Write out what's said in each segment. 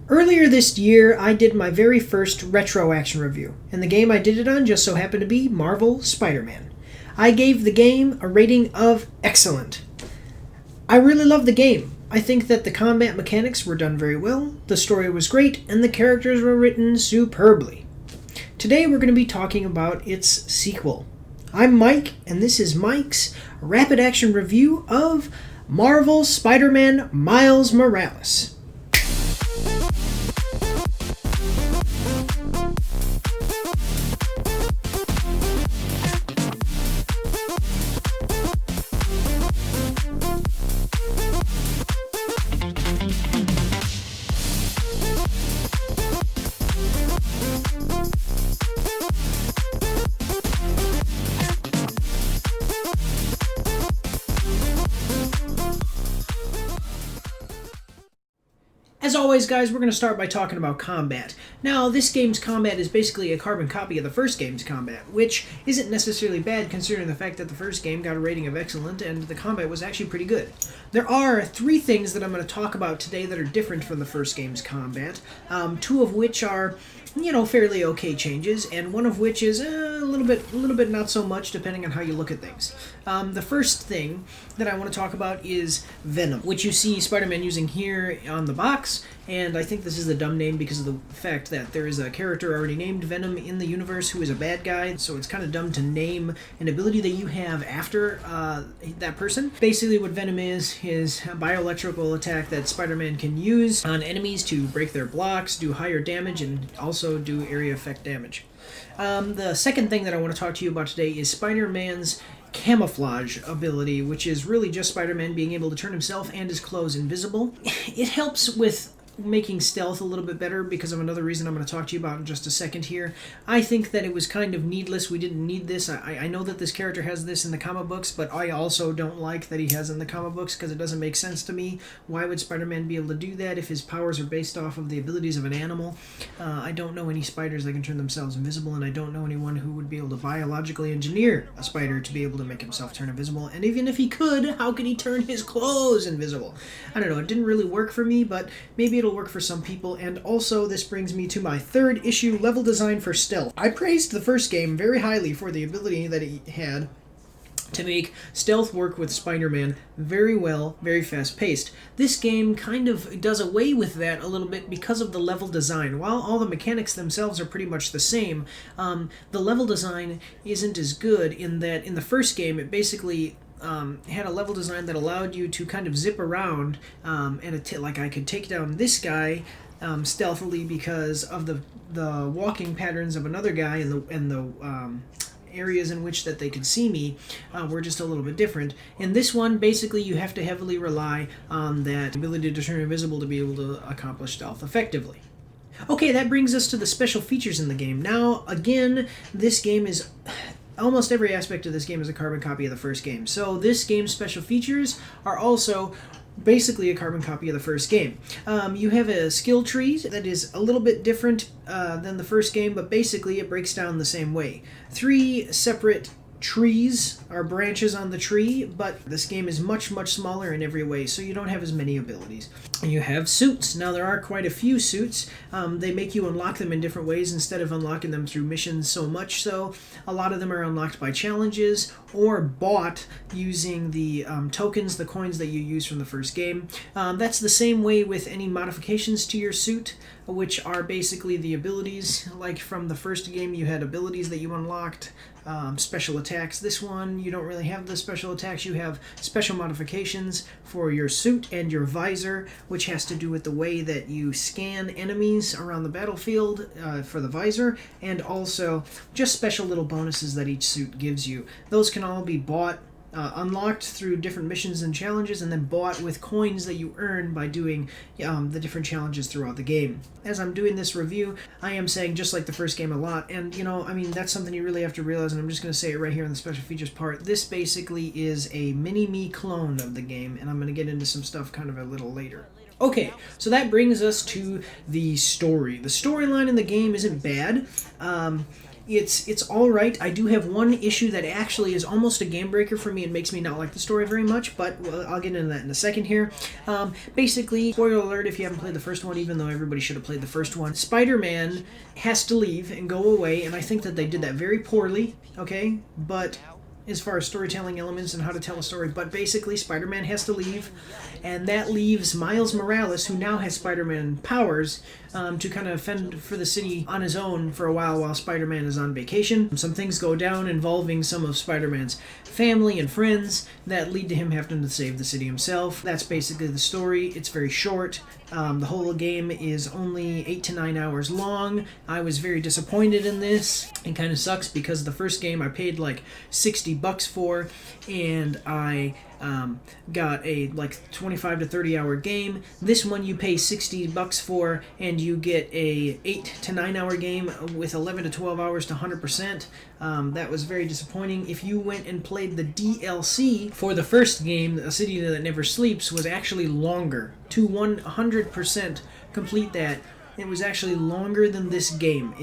Earlier this year, I did my very first retro action review, and the game I did it on just so happened to be Marvel Spider-Man. I gave the game a rating of excellent. I really love the game. I think that the combat mechanics were done very well, the story was great, and the characters were written superbly. Today we're going to be talking about its sequel. I'm Mike, and this is Mike's rapid action review of Marvel Spider-Man Miles Morales. As always, guys, we're going to start by talking about combat. Now, this game's combat is basically a carbon copy of the first game's combat, which isn't necessarily bad considering the fact that the first game got a rating of excellent and the combat was actually pretty good. There are three things that I'm going to talk about today that are different from the first game's combat, two of which are, fairly okay changes, and one of which is a little bit not so much, depending on how you look at things. The first thing that I want to talk about is Venom, which you see Spider-Man using here on the box, and I think this is the dumb name because of the fact that there is a character already named Venom in the universe who is a bad guy, so it's kind of dumb to name an ability that you have after that person. Basically what Venom is a bioelectrical attack that Spider-Man can use on enemies to break their blocks, do higher damage, and also do area effect damage. The second thing that I want to talk to you about today is Spider-Man's camouflage ability, which is really just Spider-Man being able to turn himself and his clothes invisible. It helps with making stealth a little bit better because of another reason I'm going to talk to you about in just a second here. I think that it was kind of needless. We didn't need this. I know that this character has this in the comic books, but I also don't like that he has it in the comic books because it doesn't make sense to me. Why would Spider-Man be able to do that if his powers are based off of the abilities of an animal? I don't know any spiders that can turn themselves invisible, and I don't know anyone who would be able to biologically engineer a spider to be able to make himself turn invisible. And even if he could, how could he turn his clothes invisible? I don't know. It didn't really work for me, but maybe it'll work for some people. And also this brings me to my third issue, level design for stealth. I praised the first game very highly for the ability that it had to make stealth work with Spider-Man very well, very fast-paced. This game kind of does away with that a little bit because of the level design. While all the mechanics themselves are pretty much the same, the level design isn't as good in that in the first game it basically had a level design that allowed you to kind of zip around, like I could take down this guy stealthily because of the walking patterns of another guy and the areas in which that they could see me were just a little bit different. In this one, basically you have to heavily rely on that ability to turn invisible to be able to accomplish stealth effectively. Okay, that brings us to the special features in the game. Now, again, this game is... Almost every aspect of this game is a carbon copy of the first game. So this game's special features are also basically a carbon copy of the first game. You have a skill tree that is a little bit different than the first game, but basically it breaks down the same way. 3 separate trees are branches on the tree, but this game is much smaller in every way, so you don't have as many abilities. And you have suits. Now there are quite a few suits. They make you unlock them in different ways instead of unlocking them through missions, so much so a lot of them are unlocked by challenges or bought using the tokens, the coins that you use from the first game. That's the same way with any modifications to your suit, which are basically the abilities. Like from the first game you had abilities that you unlocked, special attacks. This one you don't really have the special attacks. You have special modifications for your suit and your visor, which has to do with the way that you scan enemies around the battlefield for the visor, and also just special little bonuses that each suit gives you. Those can all be bought, unlocked through different missions and challenges, and then bought with coins that you earn by doing the different challenges throughout the game. As I'm doing this review, I am saying just like the first game a lot, and that's something you really have to realize, and I'm just going to say it right here in the special features part. This basically is a mini-me clone of the game, and I'm going to get into some stuff kind of a little later. Okay, so that brings us to the story. The storyline in the game isn't bad. It's all right. I do have one issue that actually is almost a game breaker for me. It makes me not like the story very much, but I'll get into that in a second here. Basically, spoiler alert if you haven't played the first one, even though everybody should have played the first one, Spider-Man has to leave and go away, and I think that they did that very poorly, okay? But as far as storytelling elements and how to tell a story, but basically Spider-Man has to leave, and that leaves Miles Morales, who now has Spider-Man powers, to kind of fend for the city on his own for a while Spider-Man is on vacation. Some things go down involving some of Spider-Man's family and friends that lead to him having to save the city himself. That's basically the story. It's very short. The whole game is only 8 to 9 hours long. I was very disappointed in this. It kind of sucks because the first game I paid like $60 for, and I got a like 25 to 30 hour game. This one you pay $60 for, and you get a 8 to 9 hour game with 11 to 12 hours to 100%. That was very disappointing. If you went and played the DLC for the first game, A City That Never Sleeps was actually longer. To 100% complete that, it was actually longer than this game,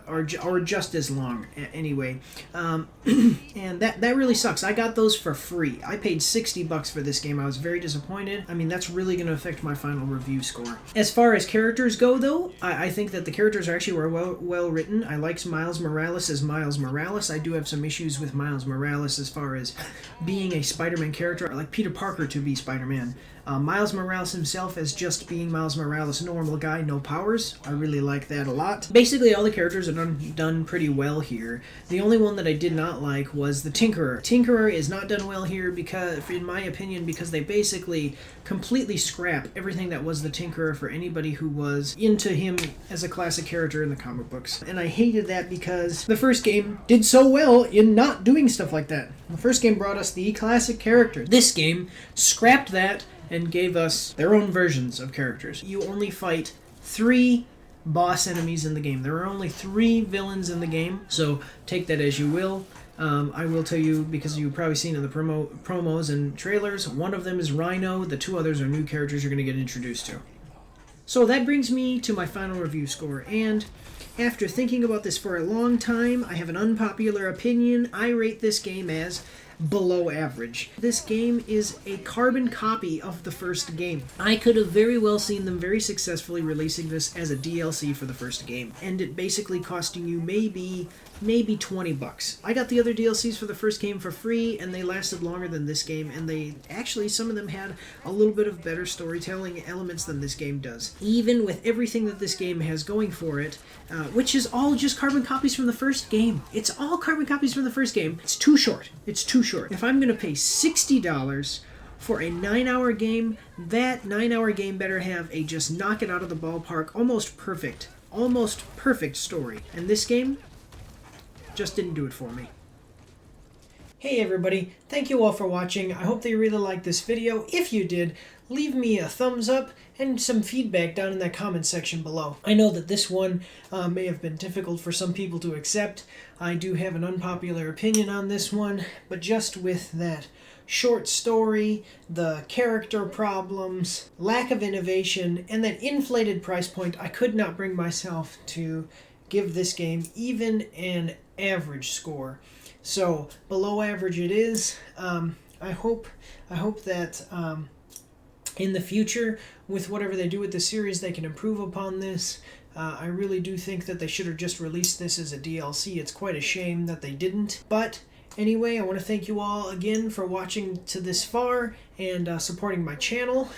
or just as long, anyway. And that really sucks. I got those for free. I paid $60 for this game. I was very disappointed. I mean, that's really going to affect my final review score. As far as characters go, though, I think that the characters actually were well written. I liked Miles Morales as Miles Morales. I do have some issues with Miles Morales as far as being a Spider-Man character. I like Peter Parker to be Spider-Man. Miles Morales himself as just being Miles Morales, normal guy, no powers. I really like that a lot. Basically, all the characters are done pretty well here. The only one that I did not like was the Tinkerer. Tinkerer is not done well here because, in my opinion, because they basically completely scrap everything that was the Tinkerer for anybody who was into him as a classic character in the comic books. And I hated that because the first game did so well in not doing stuff like that. The first game brought us the classic character. This game scrapped that and gave us their own versions of characters. You only fight 3 boss enemies in the game. There are only 3 villains in the game, so take that as you will. I will tell you, because you've probably seen in the promos and trailers, one of them is Rhino, the 2 others are new characters you're going to get introduced to. So that brings me to my final review score, and after thinking about this for a long time, I have an unpopular opinion. I rate this game as below average. This game is a carbon copy of the first game. I could have very well seen them very successfully releasing this as a DLC for the first game, and it basically costing you maybe $20. I got the other DLCs for the first game for free, and they lasted longer than this game, and they actually, some of them had a little bit of better storytelling elements than this game does. Even with everything that this game has going for it, which is all just carbon copies from the first game. It's all carbon copies from the first game. It's too short. It's too short. If I'm going to pay $60 for a 9-hour game, that 9-hour game better have a just knock it out of the ballpark, almost perfect story. And this game just didn't do it for me. Hey everybody, thank you all for watching. I hope that you really liked this video. If you did, leave me a thumbs up and some feedback down in that comment section below. I know that this one may have been difficult for some people to accept. I do have an unpopular opinion on this one, but just with that short story, the character problems, lack of innovation, and that inflated price point, I could not bring myself to give this game even an average score. So below average it is. I hope that in the future, with whatever they do with the series, they can improve upon this. I really do think that they should have just released this as a DLC. It's quite a shame that they didn't. But anyway, I want to thank you all again for watching to this far and supporting my channel.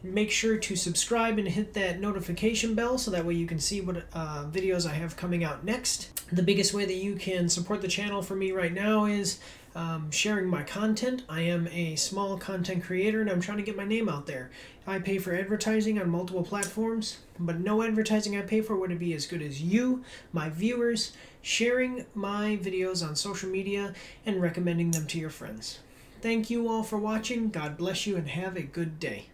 Make sure to subscribe and hit that notification bell so that way you can see what videos I have coming out next. The biggest way that you can support the channel for me right now is sharing my content. I am a small content creator and I'm trying to get my name out there. I pay for advertising on multiple platforms, but no advertising I pay for would be as good as you, my viewers, sharing my videos on social media and recommending them to your friends. Thank you all for watching. God bless you and have a good day.